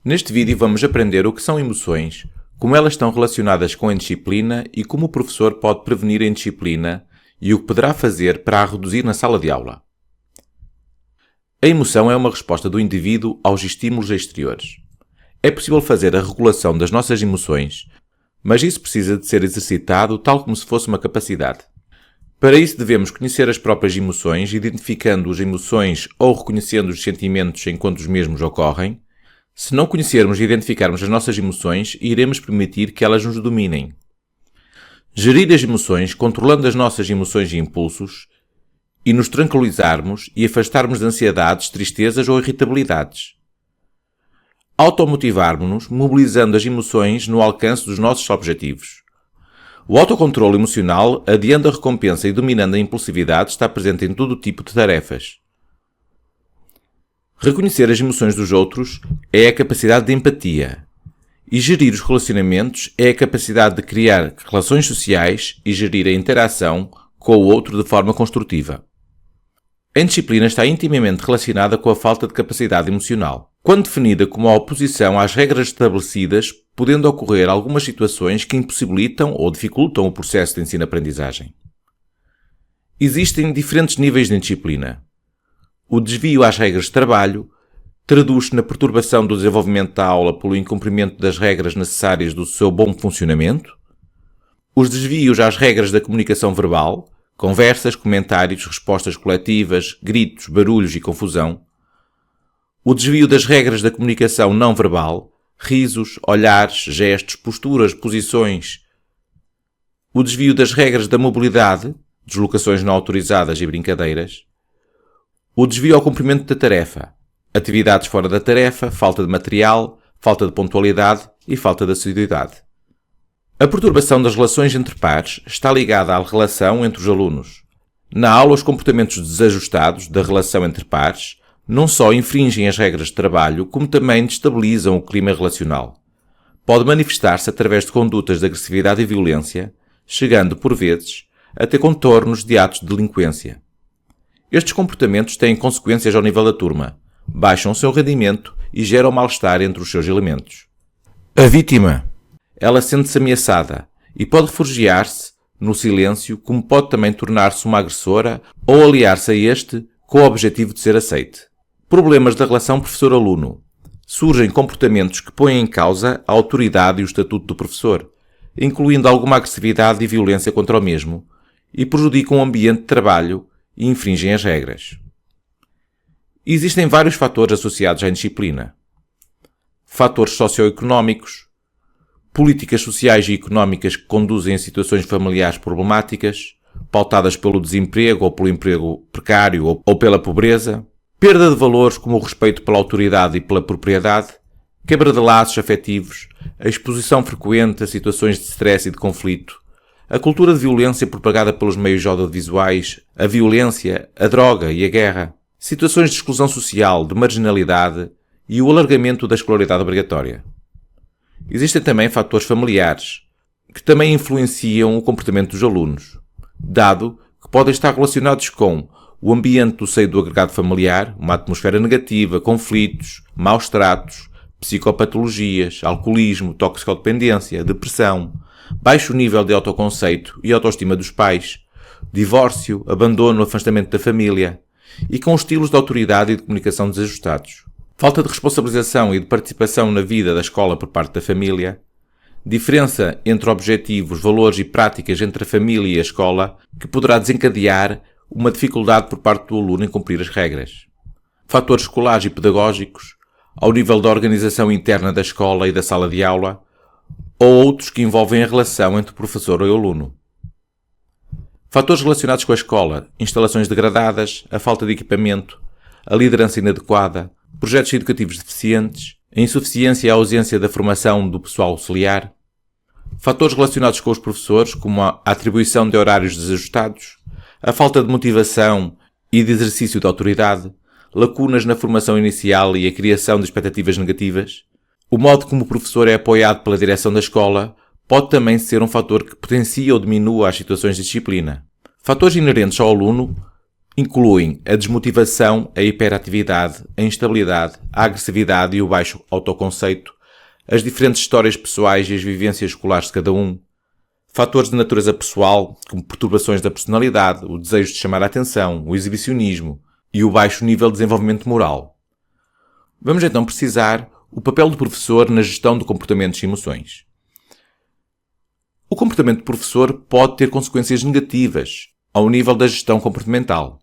Neste vídeo vamos aprender o que são emoções, como elas estão relacionadas com a indisciplina e como o professor pode prevenir a indisciplina e o que poderá fazer para a reduzir na sala de aula. A emoção é uma resposta do indivíduo aos estímulos exteriores. É possível fazer a regulação das nossas emoções, mas isso precisa de ser exercitado tal como se fosse uma capacidade. Para isso devemos conhecer as próprias emoções, identificando as emoções ou reconhecendo os sentimentos enquanto os mesmos ocorrem. Se não conhecermos e identificarmos as nossas emoções, iremos permitir que elas nos dominem. Gerir as emoções, controlando as nossas emoções e impulsos, e nos tranquilizarmos e afastarmos de ansiedades, tristezas ou irritabilidades. Automotivarmos-nos, mobilizando as emoções no alcance dos nossos objetivos. O autocontrole emocional, adiando a recompensa e dominando a impulsividade, está presente em todo tipo de tarefas. Reconhecer as emoções dos outros é a capacidade de empatia. E gerir os relacionamentos é a capacidade de criar relações sociais e gerir a interação com o outro de forma construtiva. A indisciplina está intimamente relacionada com a falta de capacidade emocional. Quando definida como a oposição às regras estabelecidas, podendo ocorrer algumas situações que impossibilitam ou dificultam o processo de ensino-aprendizagem. Existem diferentes níveis de indisciplina. O desvio às regras de trabalho traduz-se na perturbação do desenvolvimento da aula pelo incumprimento das regras necessárias do seu bom funcionamento. Os desvios às regras da comunicação verbal, conversas, comentários, respostas coletivas, gritos, barulhos e confusão. O desvio das regras da comunicação não verbal, risos, olhares, gestos, posturas, posições. O desvio das regras da mobilidade, deslocações não autorizadas e brincadeiras. O desvio ao cumprimento da tarefa, atividades fora da tarefa, falta de material, falta de pontualidade e falta de assiduidade. A perturbação das relações entre pares está ligada à relação entre os alunos. Na aula, os comportamentos desajustados da relação entre pares não só infringem as regras de trabalho, como também destabilizam o clima relacional. Pode manifestar-se através de condutas de agressividade e violência, chegando, por vezes, a ter contornos de atos de delinquência. Estes comportamentos têm consequências ao nível da turma, baixam o seu rendimento e geram mal-estar entre os seus elementos. A vítima. Ela sente-se ameaçada e pode refugiar-se no silêncio, como pode também tornar-se uma agressora ou aliar-se a este com o objetivo de ser aceite. Problemas da relação professor-aluno. Surgem comportamentos que põem em causa a autoridade e o estatuto do professor, incluindo alguma agressividade e violência contra o mesmo, e prejudicam o ambiente de trabalho e infringem as regras. Existem vários fatores associados à indisciplina. Fatores socioeconómicos, políticas sociais e económicas que conduzem a situações familiares problemáticas, pautadas pelo desemprego ou pelo emprego precário ou pela pobreza, perda de valores como o respeito pela autoridade e pela propriedade, quebra de laços afetivos, a exposição frequente a situações de stress e de conflito, a cultura de violência propagada pelos meios audiovisuais, a violência, a droga e a guerra, situações de exclusão social, de marginalidade e o alargamento da escolaridade obrigatória. Existem também fatores familiares, que também influenciam o comportamento dos alunos, dado que podem estar relacionados com o ambiente do seio do agregado familiar, uma atmosfera negativa, conflitos, maus tratos, psicopatologias, alcoolismo, toxicodependência, depressão, baixo nível de autoconceito e autoestima dos pais, divórcio, abandono, afastamento da família e com estilos de autoridade e de comunicação desajustados. Falta de responsabilização e de participação na vida da escola por parte da família, diferença entre objetivos, valores e práticas entre a família e a escola que poderá desencadear uma dificuldade por parte do aluno em cumprir as regras. Fatores escolares e pedagógicos, ao nível da organização interna da escola e da sala de aula, ou outros que envolvem a relação entre o professor e o aluno. Fatores relacionados com a escola, instalações degradadas, a falta de equipamento, a liderança inadequada, projetos educativos deficientes, a insuficiência e a ausência da formação do pessoal auxiliar. Fatores relacionados com os professores, como a atribuição de horários desajustados, a falta de motivação e de exercício de autoridade, lacunas na formação inicial e a criação de expectativas negativas. O modo como o professor é apoiado pela direção da escola pode também ser um fator que potencia ou diminua as situações de disciplina. Fatores inerentes ao aluno Incluem a desmotivação, a hiperatividade, a instabilidade, a agressividade e o baixo autoconceito, as diferentes histórias pessoais e as vivências escolares de cada um, fatores de natureza pessoal, como perturbações da personalidade, o desejo de chamar a atenção, o exibicionismo e o baixo nível de desenvolvimento moral. Vamos então precisar o papel do professor na gestão de comportamentos e emoções. O comportamento do professor pode ter consequências negativas ao nível da gestão comportamental.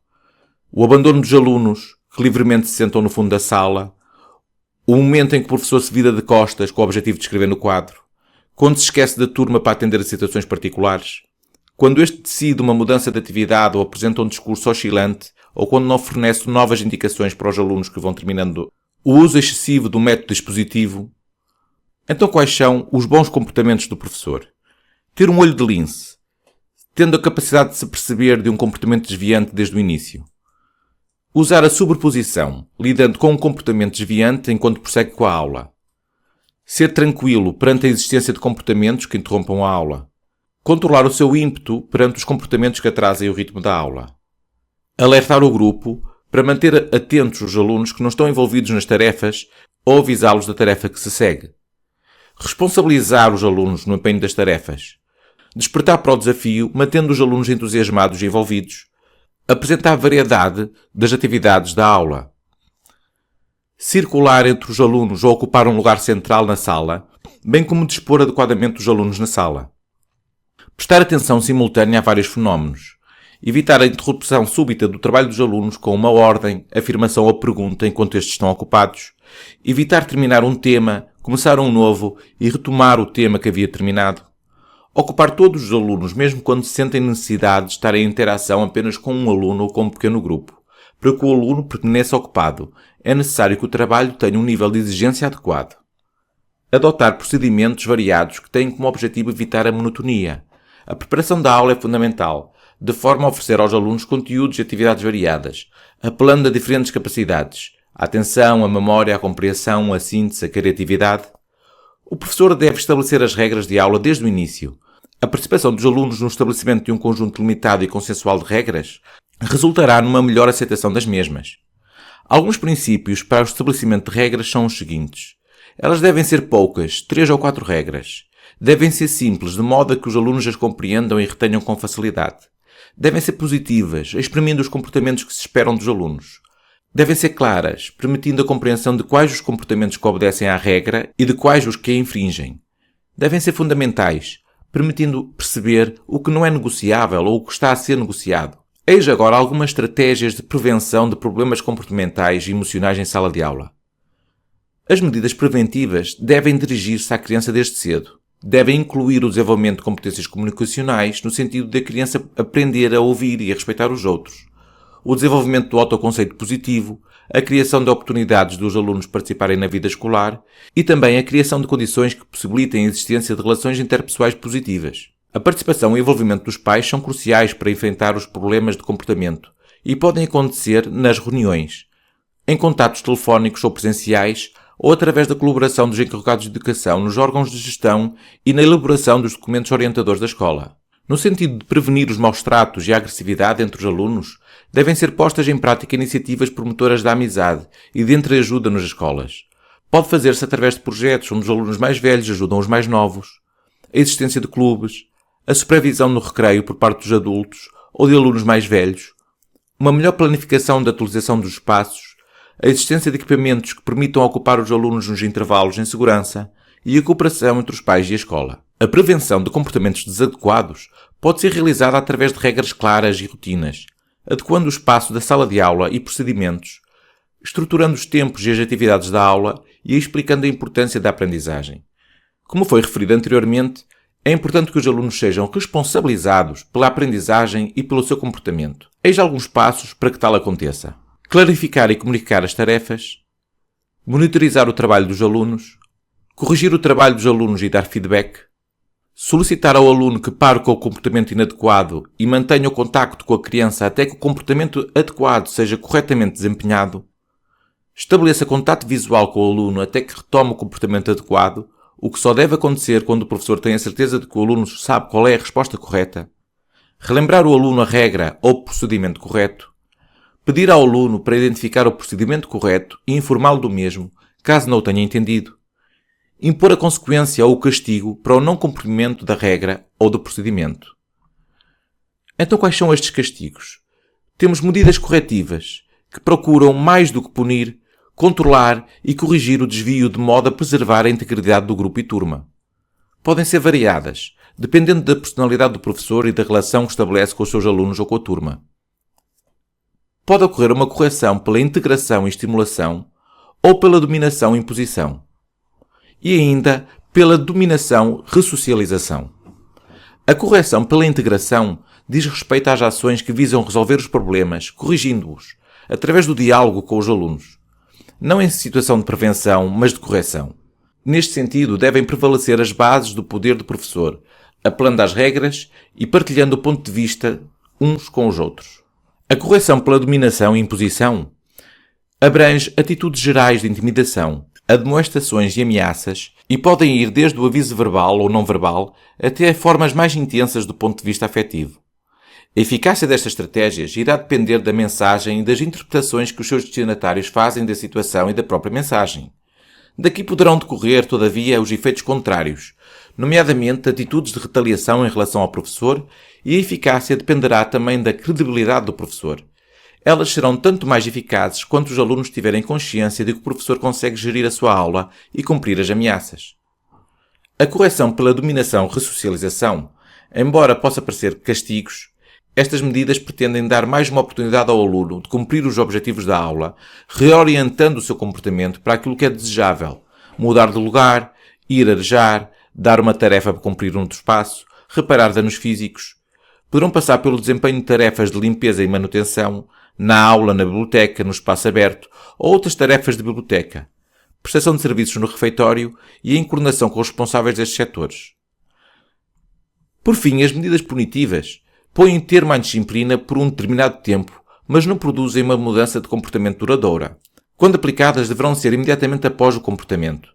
O abandono dos alunos que livremente se sentam no fundo da sala, o momento em que o professor se vira de costas com o objetivo de escrever no quadro, quando se esquece da turma para atender a situações particulares, quando este decide uma mudança de atividade ou apresenta um discurso oscilante, ou quando não fornece novas indicações para os alunos que vão terminando o uso excessivo do método expositivo. Então quais são os bons comportamentos do professor? Ter um olho de lince, tendo a capacidade de se perceber de um comportamento desviante desde o início. Usar a sobreposição, lidando com um comportamento desviante enquanto prossegue com a aula. Ser tranquilo perante a existência de comportamentos que interrompam a aula. Controlar o seu ímpeto perante os comportamentos que atrasem o ritmo da aula. Alertar o grupo para manter atentos os alunos que não estão envolvidos nas tarefas ou avisá-los da tarefa que se segue. Responsabilizar os alunos no empenho das tarefas. Despertar para o desafio, mantendo os alunos entusiasmados e envolvidos. Apresentar a variedade das atividades da aula. Circular entre os alunos ou ocupar um lugar central na sala, bem como dispor adequadamente os alunos na sala. Prestar atenção simultânea a vários fenómenos. Evitar a interrupção súbita do trabalho dos alunos com uma ordem, afirmação ou pergunta enquanto estes estão ocupados. Evitar terminar um tema, começar um novo e retomar o tema que havia terminado. Ocupar todos os alunos, mesmo quando se sentem necessidade de estar em interação apenas com um aluno ou com um pequeno grupo. Para que o aluno permaneça ocupado, é necessário que o trabalho tenha um nível de exigência adequado. Adotar procedimentos variados que têm como objetivo evitar a monotonia. A preparação da aula é fundamental, de forma a oferecer aos alunos conteúdos e atividades variadas, apelando a diferentes capacidades, a atenção, a memória, a compreensão, a síntese, a criatividade. O professor deve estabelecer as regras de aula desde o início. A participação dos alunos no estabelecimento de um conjunto limitado e consensual de regras resultará numa melhor aceitação das mesmas. Alguns princípios para o estabelecimento de regras são os seguintes. Elas devem ser poucas, 3 ou 4 regras. Devem ser simples, de modo a que os alunos as compreendam e retenham com facilidade. Devem ser positivas, exprimindo os comportamentos que se esperam dos alunos. Devem ser claras, permitindo a compreensão de quais os comportamentos que obedecem à regra e de quais os que a infringem. Devem ser fundamentais, permitindo perceber o que não é negociável ou o que está a ser negociado. Eis agora algumas estratégias de prevenção de problemas comportamentais e emocionais em sala de aula. As medidas preventivas devem dirigir-se à criança desde cedo. Devem incluir o desenvolvimento de competências comunicacionais no sentido de a criança aprender a ouvir e a respeitar os outros. O desenvolvimento do autoconceito positivo, a criação de oportunidades dos alunos participarem na vida escolar e também a criação de condições que possibilitem a existência de relações interpessoais positivas. A participação e envolvimento dos pais são cruciais para enfrentar os problemas de comportamento e podem acontecer nas reuniões, em contactos telefónicos ou presenciais ou através da colaboração dos encarregados de educação nos órgãos de gestão e na elaboração dos documentos orientadores da escola. No sentido de prevenir os maus tratos e a agressividade entre os alunos, devem ser postas em prática iniciativas promotoras da amizade e de entreajuda nas escolas. Pode fazer-se através de projetos onde os alunos mais velhos ajudam os mais novos, a existência de clubes, a supervisão no recreio por parte dos adultos ou de alunos mais velhos, uma melhor planificação da atualização dos espaços, a existência de equipamentos que permitam ocupar os alunos nos intervalos em segurança e a cooperação entre os pais e a escola. A prevenção de comportamentos desadequados pode ser realizada através de regras claras e rotinas, adequando o espaço da sala de aula e procedimentos, estruturando os tempos e as atividades da aula e explicando a importância da aprendizagem. Como foi referido anteriormente, é importante que os alunos sejam responsabilizados pela aprendizagem e pelo seu comportamento. Eis alguns passos para que tal aconteça. Clarificar e comunicar as tarefas, monitorizar o trabalho dos alunos, corrigir o trabalho dos alunos e dar feedback, solicitar ao aluno que pare com o comportamento inadequado e mantenha o contacto com a criança até que o comportamento adequado seja corretamente desempenhado, estabeleça contato visual com o aluno até que retome o comportamento adequado, o que só deve acontecer quando o professor tem a certeza de que o aluno sabe qual é a resposta correta, relembrar o aluno a regra ou o procedimento correto, pedir ao aluno para identificar o procedimento correto e informá-lo do mesmo, caso não o tenha entendido, impor a consequência ou o castigo para o não cumprimento da regra ou do procedimento. Então, quais são estes castigos? Temos medidas corretivas, que procuram, mais do que punir, controlar e corrigir o desvio de modo a preservar a integridade do grupo e turma. Podem ser variadas, dependendo da personalidade do professor e da relação que estabelece com os seus alunos ou com a turma. Pode ocorrer uma correção pela integração e estimulação ou pela dominação e imposição. E ainda pela dominação-ressocialização. A correção pela integração diz respeito às ações que visam resolver os problemas, corrigindo-os, através do diálogo com os alunos. Não em situação de prevenção, mas de correção. Neste sentido, devem prevalecer as bases do poder do professor, apelando às regras e partilhando o ponto de vista uns com os outros. A correção pela dominação e imposição abrange atitudes gerais de intimidação, admoestações e ameaças e podem ir desde o aviso verbal ou não verbal até formas mais intensas do ponto de vista afetivo. A eficácia destas estratégias irá depender da mensagem e das interpretações que os seus destinatários fazem da situação e da própria mensagem. Daqui poderão decorrer, todavia, os efeitos contrários, nomeadamente atitudes de retaliação em relação ao professor, e a eficácia dependerá também da credibilidade do professor. Elas serão tanto mais eficazes quanto os alunos tiverem consciência de que o professor consegue gerir a sua aula e cumprir as ameaças. A correção pela dominação-ressocialização, embora possa parecer castigos, estas medidas pretendem dar mais uma oportunidade ao aluno de cumprir os objetivos da aula, reorientando o seu comportamento para aquilo que é desejável, mudar de lugar, ir arejar, dar uma tarefa para cumprir um outro espaço, reparar danos físicos. Poderão passar pelo desempenho de tarefas de limpeza e manutenção, na aula, na biblioteca, no espaço aberto, ou outras tarefas de biblioteca, prestação de serviços no refeitório e em coordenação com os responsáveis destes setores. Por fim, as medidas punitivas põem termo à disciplina por um determinado tempo, mas não produzem uma mudança de comportamento duradoura. Quando aplicadas, deverão ser imediatamente após o comportamento.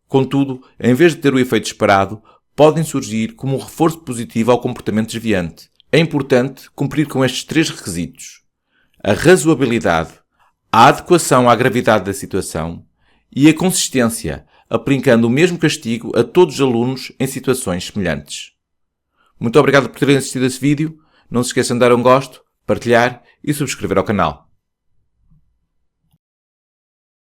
Contudo, em vez de ter o efeito esperado, podem surgir como um reforço positivo ao comportamento desviante. É importante cumprir com estes 3 requisitos: a razoabilidade, a adequação à gravidade da situação e a consistência, aplicando o mesmo castigo a todos os alunos em situações semelhantes. Muito obrigado por terem assistido a esse vídeo. Não se esqueçam de dar um gosto, partilhar e subscrever ao canal.